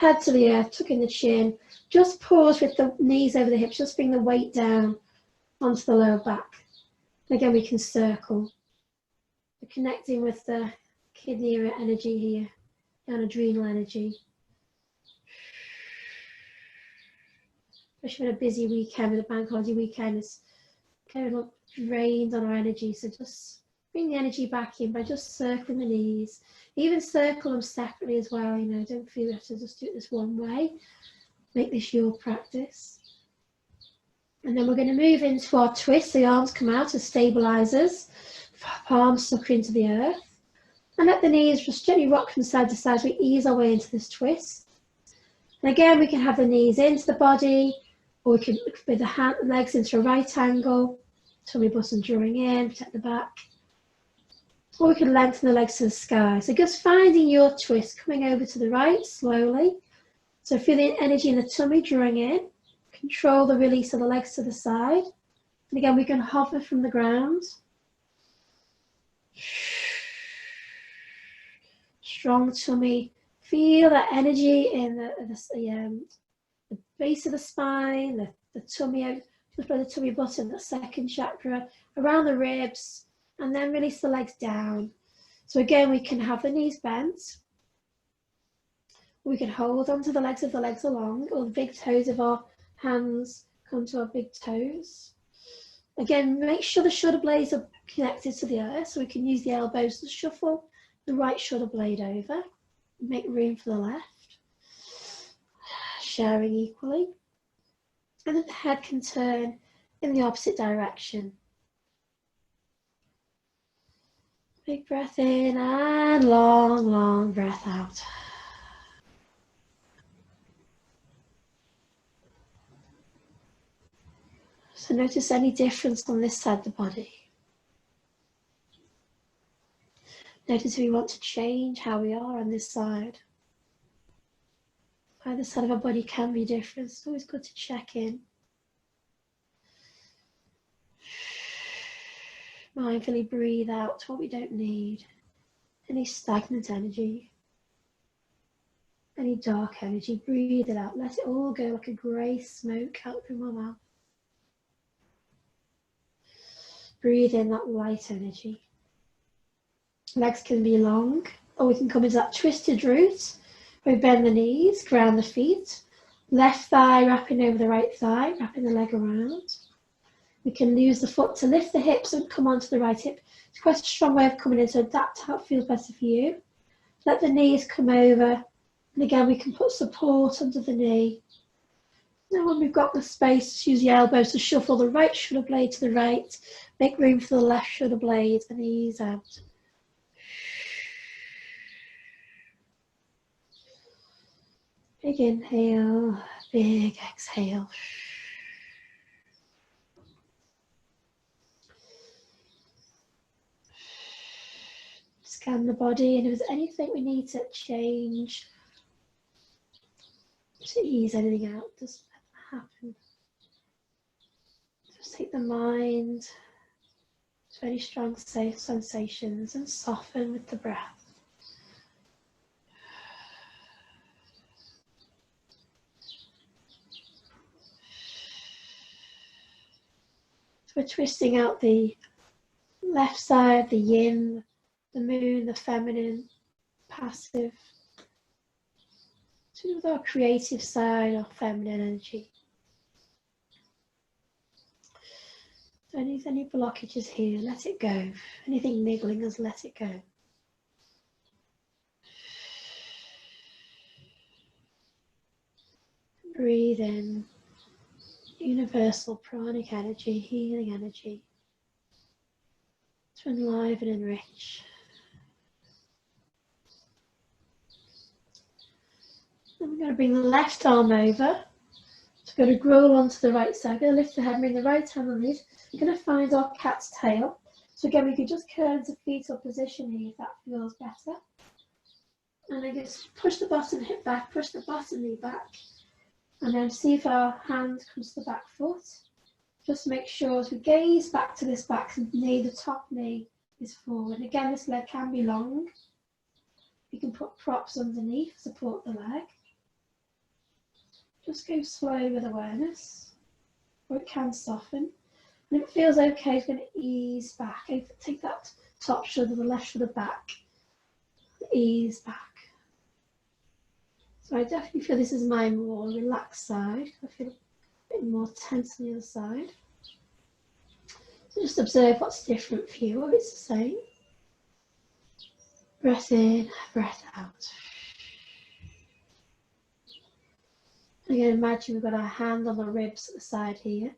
Head to the earth, tuck in the chin. Just pause with the knees over the hips. Just bring the weight down onto the lower back. Again, we can circle. We're connecting with the kidney energy here and adrenal energy. Especially with a busy weekend, with a bank holiday weekend, it's kind of drained on our energy. So just bring the energy back in by just circling the knees. Even circle them separately as well. You know, don't feel you have to just do it this one way. Make this your practice. And then we're going to move into our twist. The arms come out as stabilizers. Palms sucker into the earth. And let the knees just gently rock from side to side as we ease our way into this twist. And again, we can have the knees into the body, or we can with the legs into a right angle. Tummy button drawing in, protect the back. Or we can lengthen the legs to the sky. So just finding your twist, coming over to the right slowly. So feel the energy in the tummy drawing in. Control the release of the legs to the side. And again, we can hover from the ground. Strong tummy. Feel that energy in the base of the spine, the tummy out, just by the tummy button, that second chakra, around the ribs, and then release the legs down. So again, we can have the knees bent. We can hold onto the legs if the legs are long, or the big toes of our hands come to our big toes. Again, make sure the shoulder blades are connected to the earth, so we can use the elbows to shuffle the right shoulder blade over. Make room for the left. Sharing equally. And then the head can turn in the opposite direction. Big breath in and long, long breath out. So notice any difference on this side of the body. Notice if we want to change how we are on this side. Either side of our body can be different. It's always good to check in. Mindfully breathe out what we don't need. Any stagnant energy. Any dark energy. Breathe it out. Let it all go like a grey smoke out from our mouth. Breathe in that light energy. Legs can be long, or we can come into that twisted root. We bend the knees, ground the feet. Left thigh wrapping over the right thigh, wrapping the leg around. We can use the foot to lift the hips and come onto the right hip. It's quite a strong way of coming in, so adapt how it feels better for you. Let the knees come over, and again we can put support under the knee. Now when we've got the space, use the elbows to shuffle the right shoulder blade to the right. Make room for the left shoulder blade and ease out. Big inhale, big exhale. Scan the body, and if there's anything we need to change, to ease anything out, just let that happen. Just take the mind to any strong, safe sensations and soften with the breath. So we're twisting out the left side, the yin, the moon, the feminine, passive, to with our creative side, our feminine energy. So any blockages here, let it go. Anything niggling us, let it go. Breathe in. Universal pranic energy, healing energy, to enliven and enrich. Then we're going to bring the left arm over. So we're going to roll onto the right side. We're going to lift the head, bring the right hand on it. We're going to find our cat's tail. So again, we can just curl into fetal position here if that feels better. And then just push the bottom hip back, push the bottom knee back. And then see if our hand comes to the back foot. Just make sure as we gaze back to this back knee, the top knee is forward. And again, this leg can be long. You can put props underneath, support the leg. just go slow with awareness, or it can soften. And if it feels okay, it's going to ease back. Take that top shoulder, the left shoulder back, ease back. So I definitely feel this is my more relaxed side. I feel a bit more tense on the other side. So just observe what's different for you, or it's the same. Breath in, breath out. Again, imagine we've got our hand on the ribs at the side here.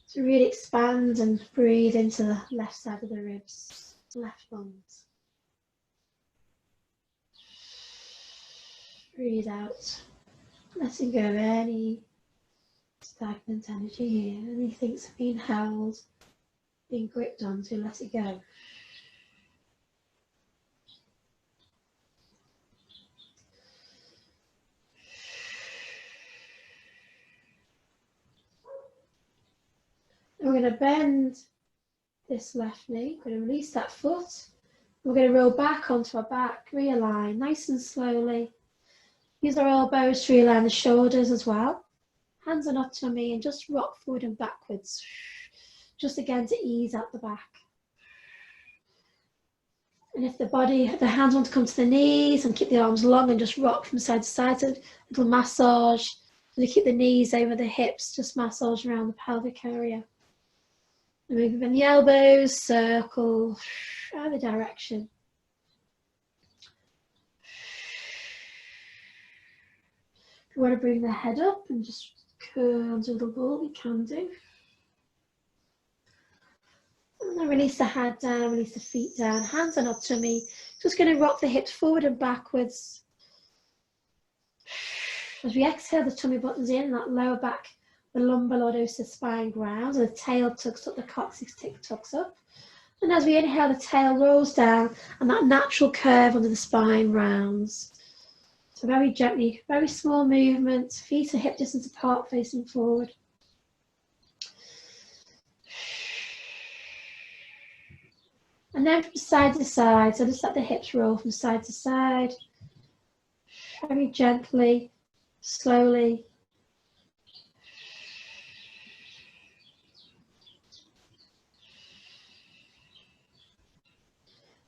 So really expand and breathe into the left side of the ribs, left lungs. Breathe out, letting go of any stagnant energy here, anything that's been held, being gripped onto, let it go. And we're going to bend this left knee, we're going to release that foot, we're going to roll back onto our back, realign nice and slowly. Use our elbows to realign the shoulders as well. Hands on our tummy and just rock forward and backwards. Just again to ease out the back. And if the hands want to come to the knees, and keep the arms long and just rock from side to side. So a little massage. So to keep the knees over the hips, just massage around the pelvic area. And moving the elbows, circle, either direction. If you want to bring the head up and just curl into the ball, we can do. And then release the head down, release the feet down, hands on our tummy. Just going to rock the hips forward and backwards. As we exhale, the tummy buttons in, that lower back, the lumbar lordosis spine grounds, and the tail tucks up, the coccyx tucks up. And as we inhale, the tail rolls down, and that natural curve under the spine rounds. So very gently, very small movement, feet are hip distance apart, facing forward. And then from side to side, so just let the hips roll from side to side. Very gently, slowly.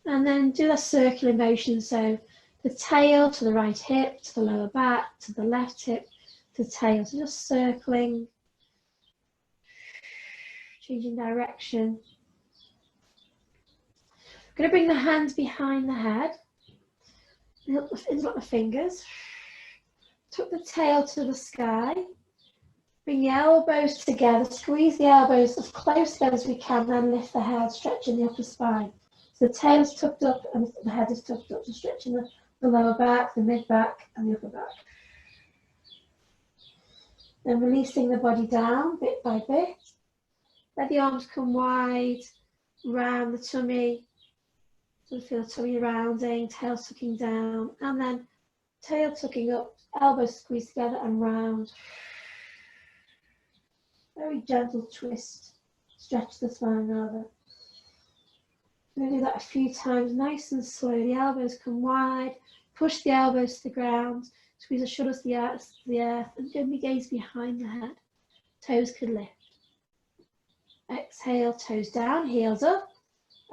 And then do a circular motion, so the tail to the right hip, to the lower back, to the left hip, to the tail. So just circling, changing direction. I'm going to bring the hands behind the head, interlock the fingers, tuck the tail to the sky, bring the elbows together, squeeze the elbows as close together as we can, then lift the head, stretching the upper spine. So the tail is tucked up and the head is tucked up, so stretching the lower back, the mid back and the upper back. Then releasing the body down bit by bit. Let the arms come wide, round the tummy. So feel the tummy rounding, tail tucking down, and then tail tucking up, elbows squeeze together and round. Very gentle twist, stretch the spine rather. We're going to do that a few times, nice and slow. The elbows come wide, push the elbows to the ground, squeeze the shoulders to the earth, and gently gaze behind the head. Toes could lift. Exhale, toes down, heels up,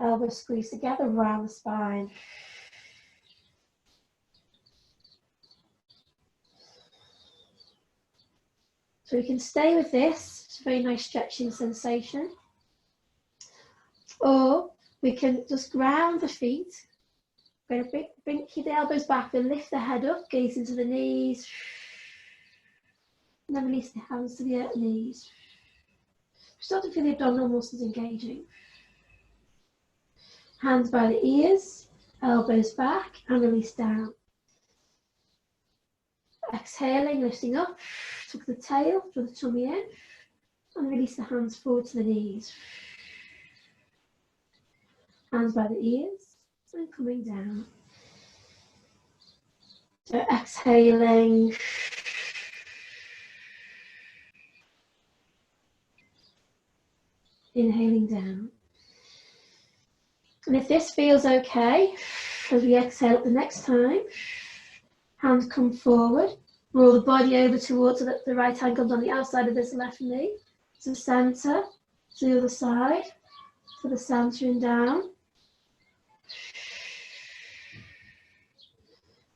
elbows squeeze together, round the spine. So we can stay with this. It's a very nice stretching sensation. Or we can just ground the feet. We're going to keep the elbows back and lift the head up, gaze into the knees. And then release the hands to the knees. Start to feel the abdominal muscles engaging. Hands by the ears, elbows back and release down. Exhaling, lifting up, tuck the tail, draw the tummy in, and release the hands forward to the knees. Hands by the ears and coming down. So exhaling. Inhaling down. And if this feels okay, as we exhale the next time, hands come forward, Roll the body over towards the right hand comes on the outside of this left knee. To the centre, to the other side, to the centre and down.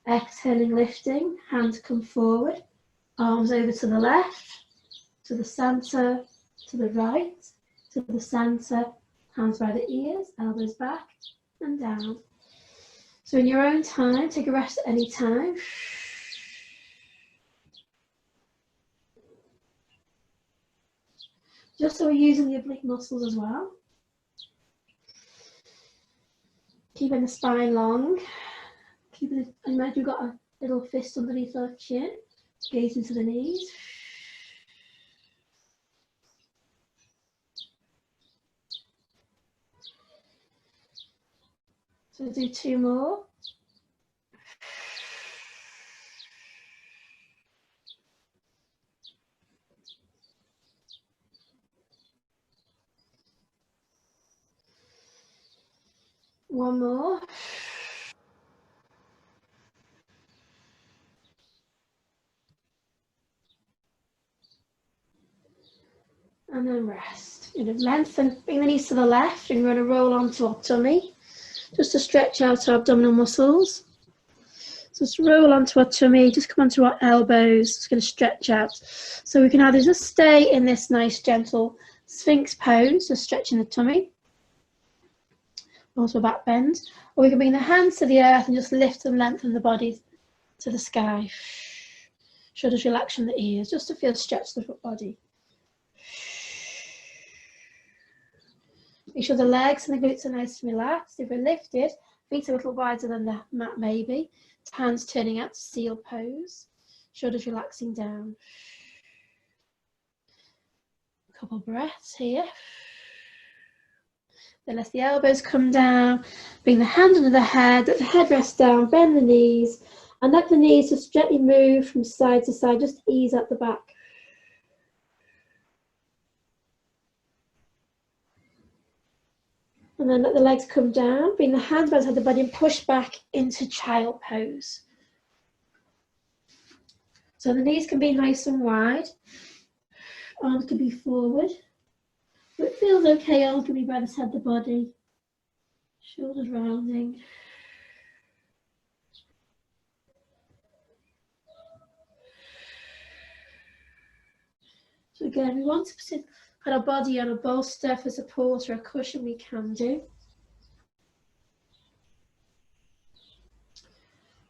Exhaling, lifting, hands come forward, arms over to the left, to the centre, to the right, to the centre, hands by the ears, elbows back and down. So in your own time, take a rest at any time. Just so we're using the oblique muscles as well. Keeping the spine long. Imagine you've got a little fist underneath our chin. Gaze into the knees. So we'll do 2 more. One more. And then rest. You know, lengthen, bring the knees to the left, and we're going to roll onto our tummy, just to stretch out our abdominal muscles. So just roll onto our tummy, just come onto our elbows, it's going to stretch out. So we can either just stay in this nice gentle Sphinx pose, just stretching the tummy, also back bend, or we can bring the hands to the earth and just lift and lengthen the body to the sky. Shoulders relax from the ears, just to feel stretch the body. Make sure the legs and the glutes are nice and relaxed. If we're lifted, feet are a little wider than the mat maybe. Hands turning out to seal pose. Shoulders relaxing down. A couple breaths here. Then let the elbows come down. Bring the hand under the head. Let the head rest down. Bend the knees. And let the knees just gently move from side to side. Just ease up the back. And then let the legs come down. Bring the hands by the side of the body and push back into child pose. So the knees can be nice and wide. Arms can be forward. But it feels okay, arms can be by the side of the body. Shoulders rounding. So again, we want to put our body on a bolster for support or a cushion, we can do.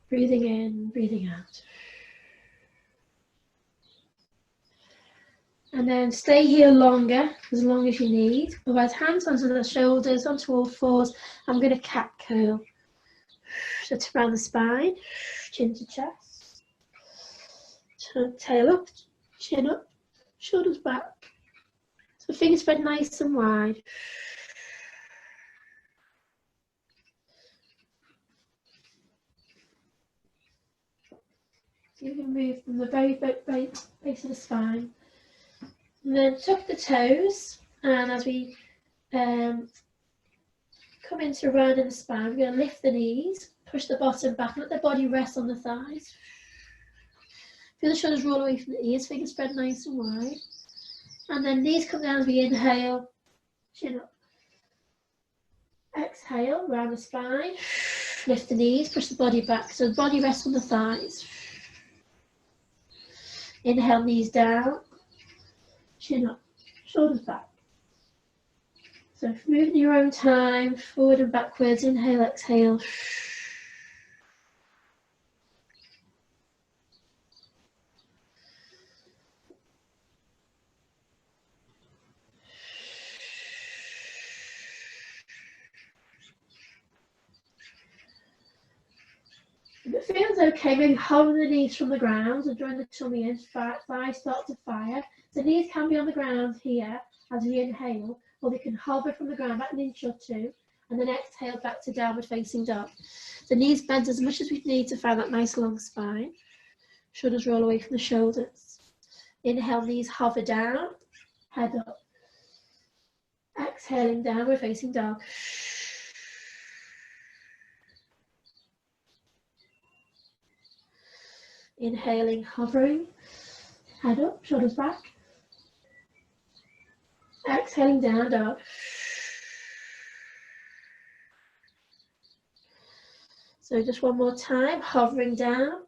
Breathing in, breathing out. And then stay here longer, as long as you need. Otherwise, hands onto the shoulders, onto all fours. I'm going to cat curl. So around the spine, chin to chest. Tail up, chin up, shoulders back. So fingers spread nice and wide. So you can move from the very base of the spine. And then tuck the toes, and as we come into round in the spine, we're going to lift the knees, push the bottom back, let the body rest on the thighs. Feel the shoulders roll away from the ears, fingers spread nice and wide. And then knees come down as we inhale, chin up. Exhale, round the spine, lift the knees, push the body back, so the body rests on the thighs. Inhale, knees down, chin up, shoulders back. So move in your own time, forward and backwards, inhale, exhale. If it feels okay, maybe hold the knees from the ground and drawing the tummy in, thighs start to fire. The knees can be on the ground here as we inhale, or they can hover from the ground about an inch or two, and then exhale back to downward facing dog. The knees bend as much as we need to find that nice long spine. Shoulders roll away from the shoulders. Inhale, knees hover down, head up. Exhaling, downward facing dog. Inhaling, hovering, head up, shoulders back. Exhaling, down dog. So just one more time, hovering down.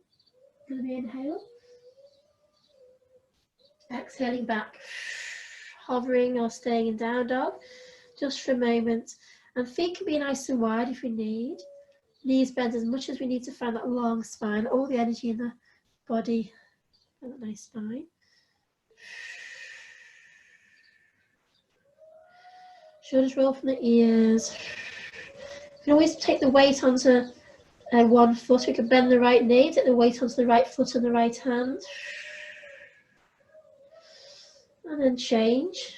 Going to be inhale. Exhaling back. Hovering or staying in down dog just for a moment. And feet can be nice and wide if we need. Knees bend as much as we need to find that long spine, all the energy in the body, and that nice spine. Shoulders roll from the ears. You can always take the weight onto one foot. We can bend the right knee, take the weight onto the right foot and the right hand. And then change.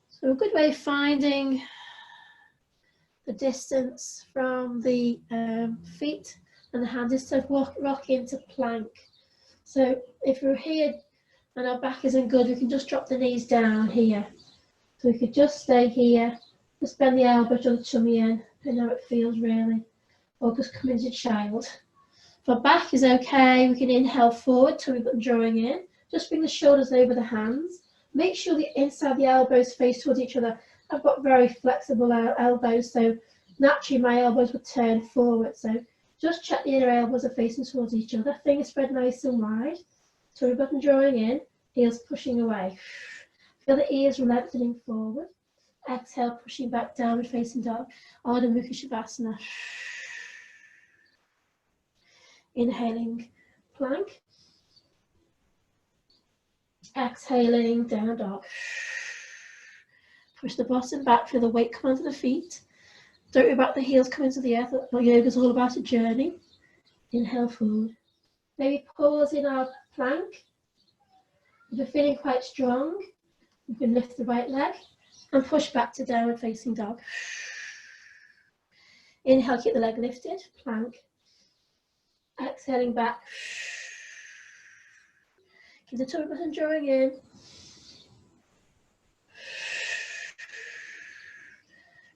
So a good way of finding the distance from the feet and the hand is to rock into plank. So if we're here and our back isn't good, we can just drop the knees down here. So we could just stay here, just bend the elbow to the tummy in, and how it feels really. Or just come into child. If our back is okay, we can inhale forward, tummy button drawing in. Just bring the shoulders over the hands. Make sure the inside of the elbows face towards each other. I've got very flexible elbows, so naturally my elbows would turn forward. So just check the inner elbows are facing towards each other. Fingers spread nice and wide. Tummy button drawing in, heels pushing away. Feel the ears lengthening forward. Exhale, pushing back, downward facing dog. Ardha Mukha Shavasana. Inhaling, plank. Exhaling, down dog. Push the bottom back, feel the weight come onto the feet. Don't worry about the heels coming to the earth. Yoga is all about a journey. Inhale forward. Maybe pause in our plank. If you're feeling quite strong, you can lift the right leg and push back to downward facing dog. Inhale, keep the leg lifted, plank. Exhaling back. Keep the tummy button drawing in.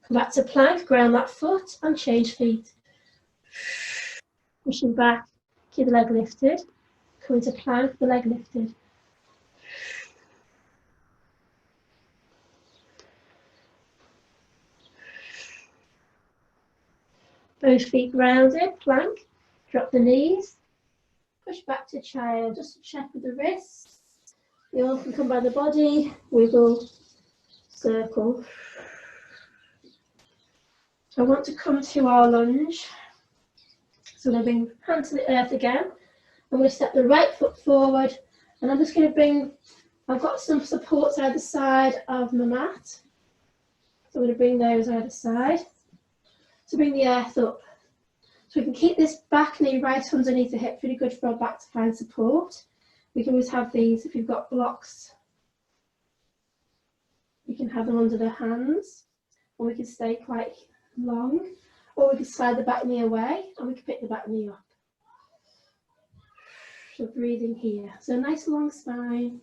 Come back to plank, ground that foot and change feet. Pushing back, keep the leg lifted. Come into plank, the leg lifted. Both feet grounded, plank. Drop the knees. Push back to child, just to check with the wrists. The arm can come by the body. Wiggle, circle. So I want to come to our lunge. So I'm going to bring hand to the earth again. I'm going to step the right foot forward, and I'm just going to bring, I've got some supports either side of my mat. So I'm going to bring those either side. So bring the earth up. So we can keep this back knee right underneath the hip, really good for our back to find support. We can always have these, if you've got blocks, you can have them under the hands, or we can stay quite long, or we can slide the back knee away and we can pick the back knee up. So breathing here. So nice long spine,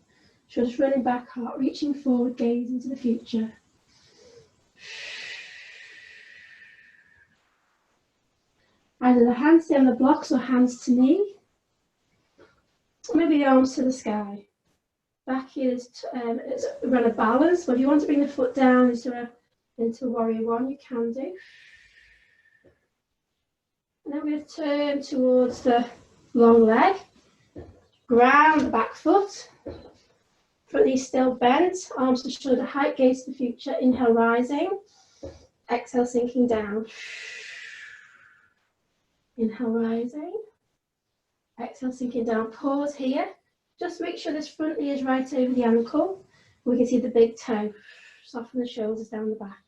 shoulders running back, heart reaching forward, gaze into the future. Either the hands stay on the blocks or hands to knee. Maybe the arms to the sky. Back is around a balance. So if you want to bring the foot down into warrior one, you can do. And then we're going to turn towards the long leg. Ground the back foot. Front knee still bent. Arms to shoulder height, gaze to the future. Inhale, rising. Exhale, sinking down. Inhale, rising. Exhale, sinking down. Pause here. Just make sure this front knee is right over the ankle. We can see the big toe. Soften the shoulders down the back.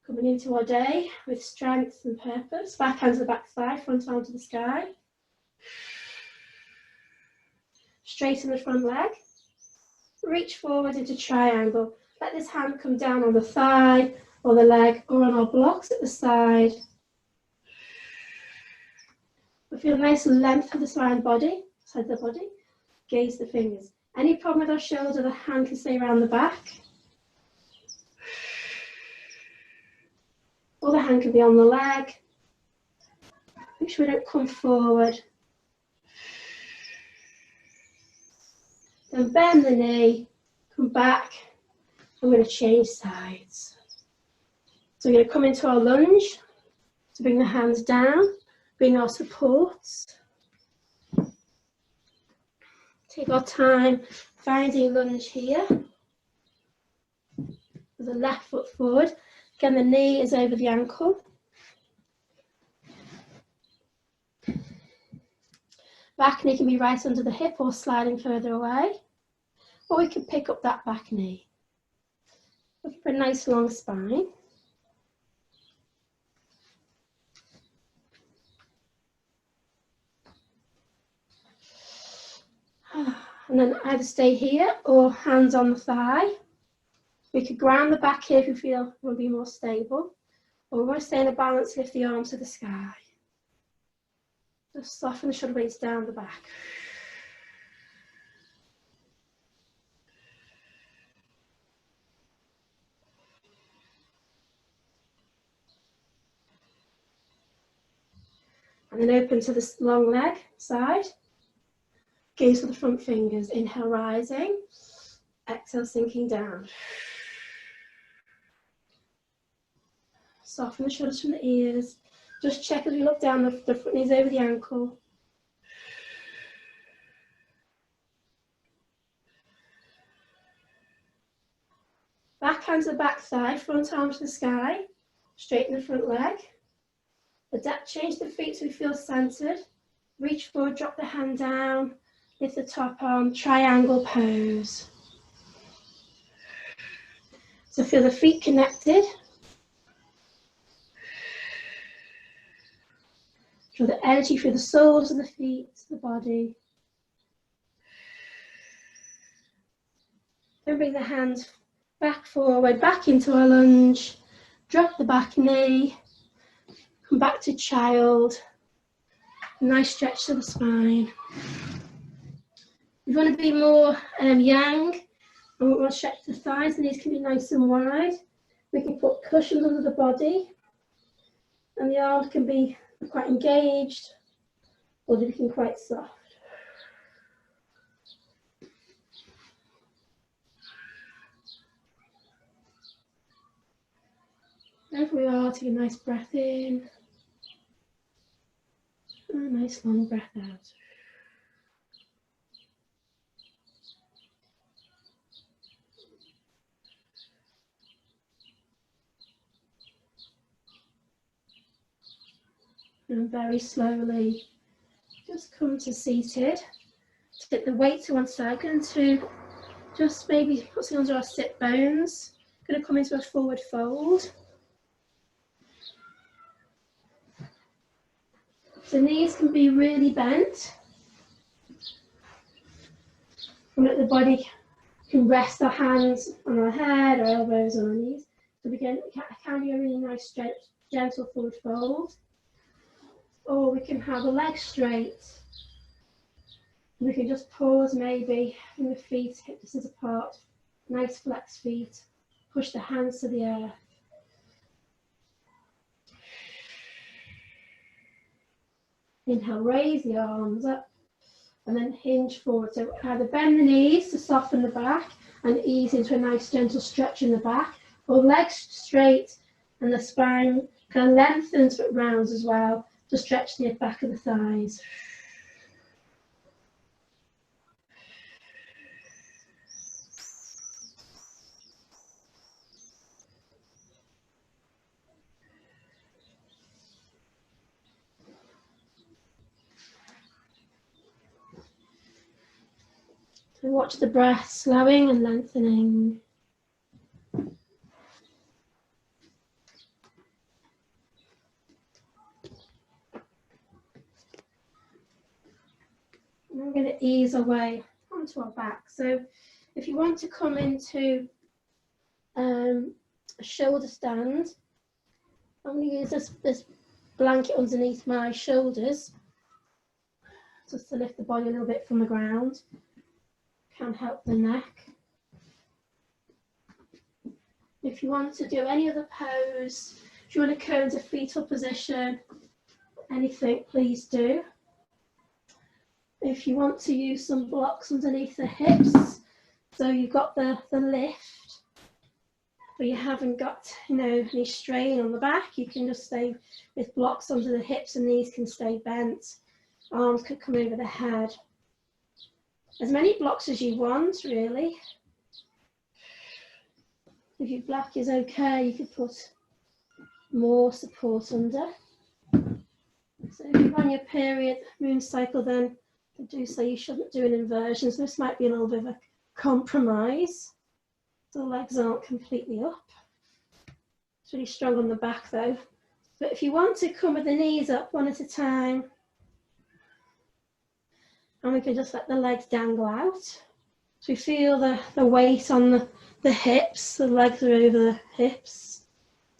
Coming into our day with strength and purpose. Back hand to the back thigh, front arm to the sky. Straighten the front leg. Reach forward into triangle. Let this hand come down on the thigh or the leg or on our blocks at the side. We feel a nice length of the side body, side of the body. Gaze the fingers. Any problem with our shoulder, the hand can stay around the back. Other hand can be on the leg. Make sure we don't come forward. Then bend the knee, come back. I'm going to change sides. So we're going to come into our lunge. To bring the hands down, bring our supports. Take our time finding lunge here. With the left foot forward. Again, the knee is over the ankle. Back knee can be right under the hip or sliding further away. Or we can pick up that back knee. Looking for a nice long spine. And then either stay here or hands on the thigh. We could ground the back here if we feel we want to be more stable. Or we want to stay in a balance, lift the arms to the sky. Just soften the shoulder blades down the back. And then open to this long leg side. Gaze for the front fingers. Inhale, rising. Exhale, sinking down. Soften the shoulders from the ears. Just check as we look down the front knees over the ankle. Back hand to the back thigh, front arm to the sky. Straighten the front leg. Adapt, change the feet so we feel centered. Reach forward, drop the hand down. Lift the top arm, triangle pose. So feel the feet connected. Feel the energy through the soles of the feet, the body. Then bring the hands back forward, back into our lunge. Drop the back knee. Come back to child. Nice stretch to the spine. If you want to be more yang, and we want to stretch the thighs, and these can be nice and wide. We can put cushions under the body, and the arms can be quite engaged, or they can be quite soft. There we are, take a nice breath in, and a nice long breath out. And very slowly, just come to seated. Take the weight to one side, going to just maybe put something under our sit bones. Going to come into a forward fold. The knees can be really bent. And that the body can rest our hands on our head, our elbows on our knees. So we can be a really nice gentle forward fold. Or we can have the legs straight. We can just pause maybe in the feet, hip distance apart. Nice flex feet. Push the hands to the earth. Inhale, raise the arms up. And then hinge forward. So either bend the knees to soften the back and ease into a nice gentle stretch in the back. Or legs straight and the spine kind of lengthens but rounds as well. To stretch the back of the thighs. So watch the breath slowing and lengthening. And we're going to ease our way onto our back. So if you want to come into a shoulder stand, I'm going to use this blanket underneath my shoulders just to lift the body a little bit from the ground. Can help the neck. If you want to do any other pose, If you want to go into fetal position, anything, please do. If you want to use some blocks underneath the hips, so you've got the lift, but you haven't got, you know, any strain on the back, you can just stay with blocks under the hips and knees can stay bent. Arms could come over the head. As many blocks as you want, really. If your black is okay, you could put more support under. So if you're on your period moon cycle, then they do say you shouldn't do an inversion. So this might be a little bit of a compromise. The legs aren't completely up. It's really strong on the back though. But if you want to come with the knees up one at a time, and we can just let the legs dangle out. So we feel the weight on the hips, the legs are over the hips.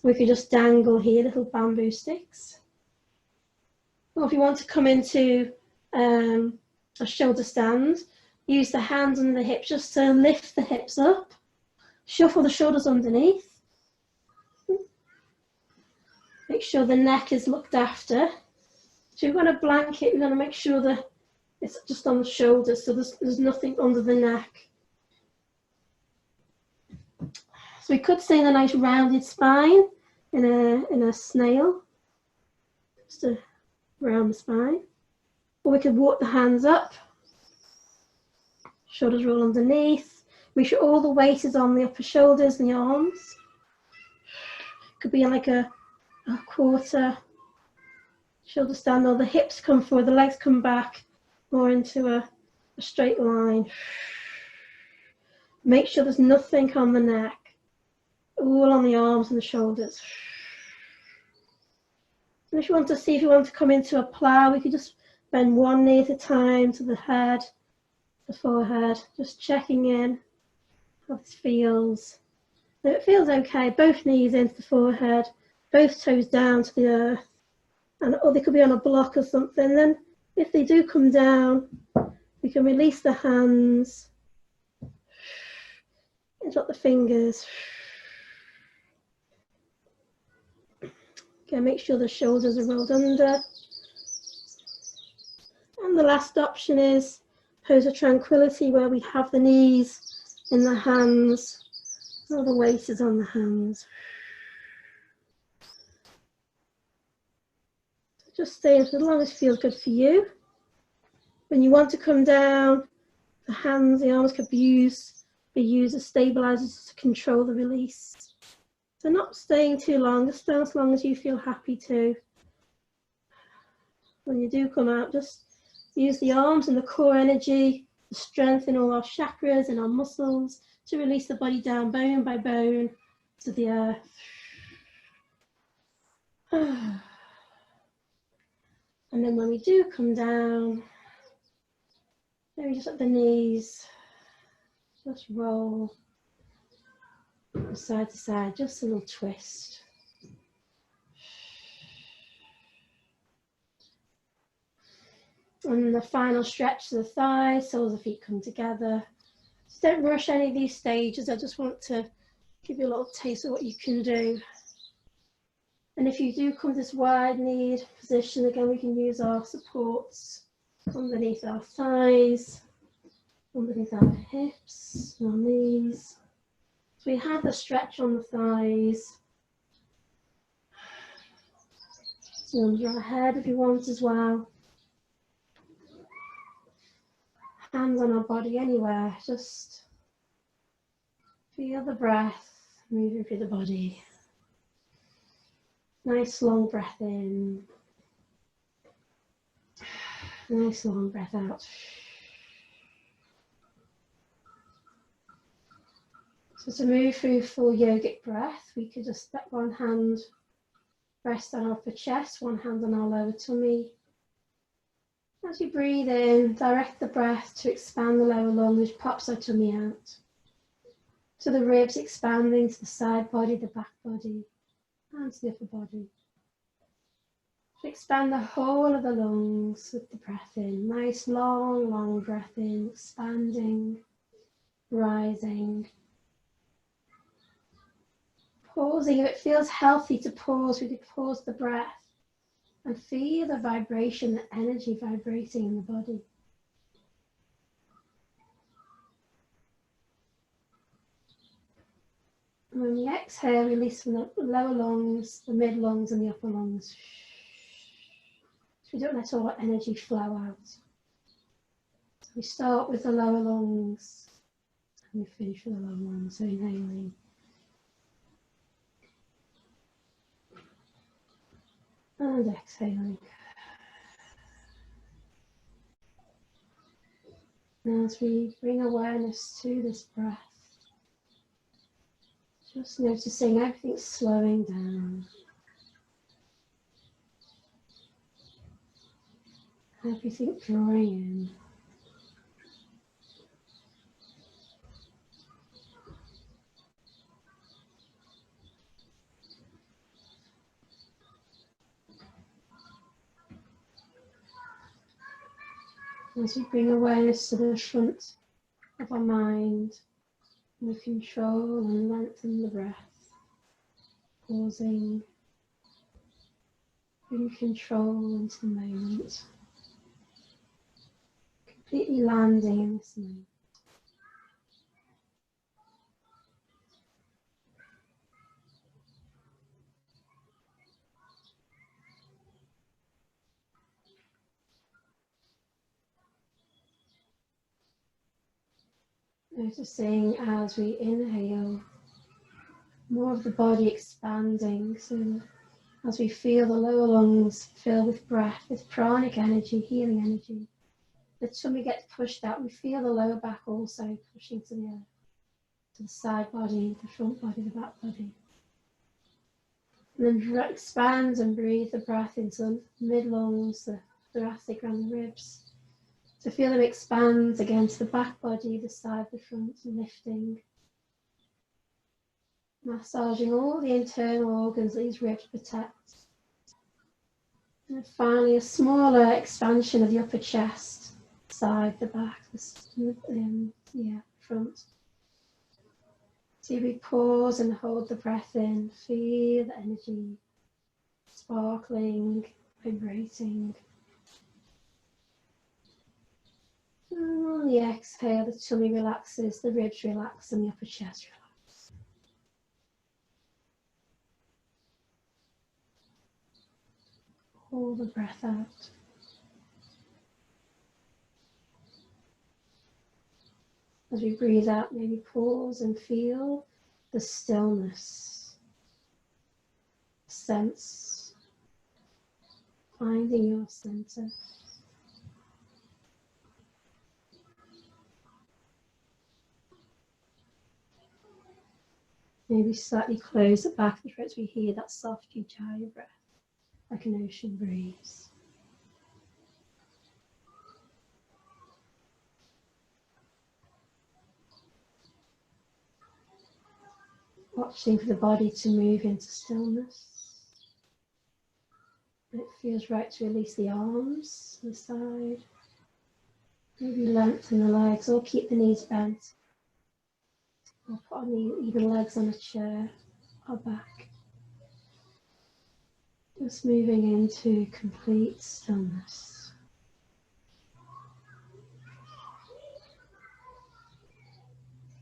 We could just dangle here, little bamboo sticks. Or if you want to come into a shoulder stand, use the hands under the hips just to lift the hips up. Shuffle the shoulders underneath. Make sure the neck is looked after. So we've got a blanket, we're going to make sure that it's just on the shoulders, so there's nothing under the neck. So we could stay in a nice rounded spine in a snail, just a round spine. Or we could walk the hands up, shoulders roll underneath. Make sure all the weight is on the upper shoulders and the arms. Could be like a quarter shoulder stand, or the hips come forward, the legs come back more into a straight line. Make sure there's nothing on the neck, all on the arms and the shoulders. And if you want to see if you want to come into a plough, we could just bend one knee at a time to the head, the forehead, just checking in how this feels. If it feels okay, both knees into the forehead, both toes down to the earth, or they could be on a block or something. Then if they do come down, we can release the hands and drop the fingers. Okay, make sure the shoulders are rolled under. And the last option is pose of tranquility, where we have the knees in the hands, all the weight is on the hands. Just stay as long as it feels good for you. When you want to come down, the hands, the arms could be used as stabilizers to control the release. So not staying too long, just stay as long as you feel happy to. When you do come out, just use the arms and the core energy, the strength in all our chakras and our muscles to release the body down bone by bone to the earth. And then when we do come down, maybe just let the knees just roll from side to side, just a little twist. And the final stretch to the thighs, soles of the feet come together. Just don't rush any of these stages. I just want to give you a little taste of what you can do. And if you do come to this wide kneed position, again, we can use our supports underneath our thighs, underneath our hips, our knees. So we have the stretch on the thighs. So under our head if you want as well. Hands on our body anywhere, just feel the breath moving through the body. Nice long breath in. Nice long breath out. So to move through full yogic breath, we could just let one hand rest on our upper chest, one hand on our lower tummy. As you breathe in, direct the breath to expand the lower lung, which pops our tummy out. So the ribs expanding to the side body, the back body, and to the upper body. So expand the whole of the lungs with the breath in. Nice long, long breath in, expanding, rising. pausing, if it feels healthy to pause, we could pause the breath and feel the vibration, the energy vibrating in the body. And when we exhale, release from the lower lungs, the mid lungs and the upper lungs. So we don't let all our energy flow out. So we start with the lower lungs and we finish with the lower lungs. So inhaling. And exhaling. Now as we bring awareness to this breath, just noticing everything slowing down. Everything drawing in. As we bring awareness to the front of our mind, we control and lengthen the breath. Pausing, bring control into the moment. Completely landing in this moment. Noticing as we inhale, more of the body expanding, so as we feel the lower lungs fill with breath, with pranic energy, healing energy, the tummy gets pushed out, we feel the lower back also pushing to the side body, the front body, the back body. And then expand and breathe the breath into the mid-lungs, the thoracic and the ribs. So feel them expand against the back body, the side, the front, and lifting. Massaging all the internal organs that these ribs protect. And finally, a smaller expansion of the upper chest, side, the back, the front. So we pause and hold the breath in, feel the energy sparkling, vibrating. And on the exhale, the tummy relaxes, the ribs relax, and the upper chest relax. Hold the breath out. As we breathe out, maybe pause and feel the stillness. Sense, finding your center. Maybe slightly close the back of the throat so we hear that soft ujjayi breath, like an ocean breeze. Watching for the body to move into stillness. It feels right to release the arms to the side. Maybe lengthen the legs or keep the knees bent. Or put on even legs on a chair or back. Just moving into complete stillness.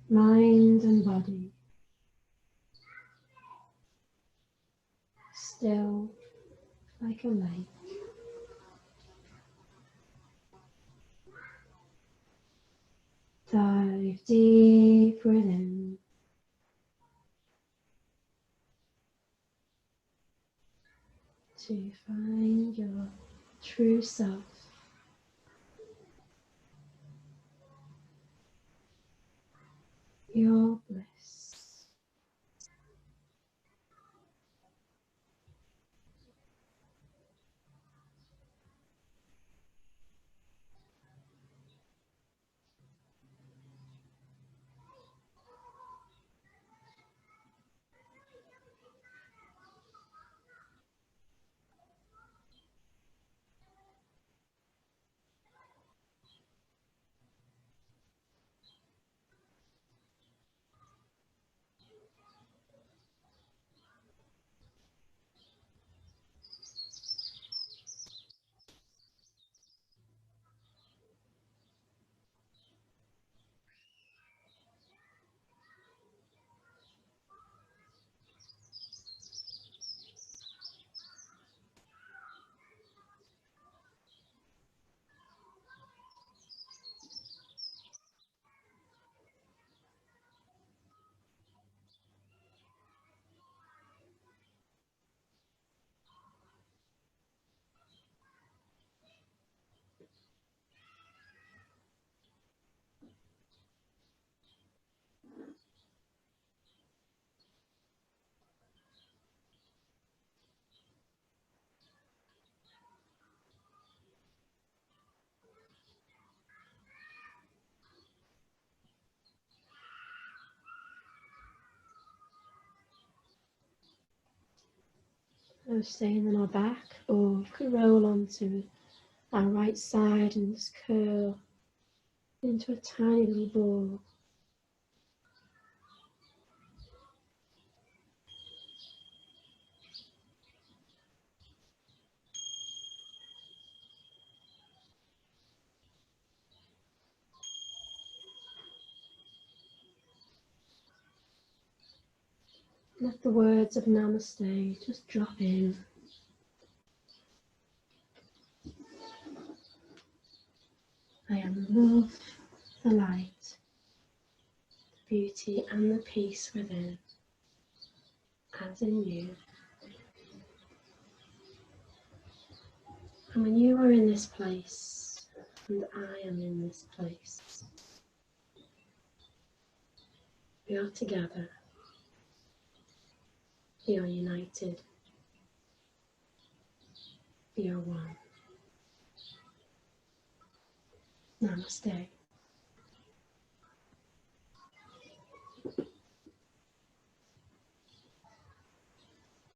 Mind and body still like a lake. Dive deep within. To find your true self. Your bliss. So staying on our back, or we could roll onto our right side and just curl into a tiny little ball. Let the words of Namaste just drop in. I am love, the light, the beauty and the peace within, as in you. And when you are in this place, and I am in this place, we are together, we are united, we are one. Namaste.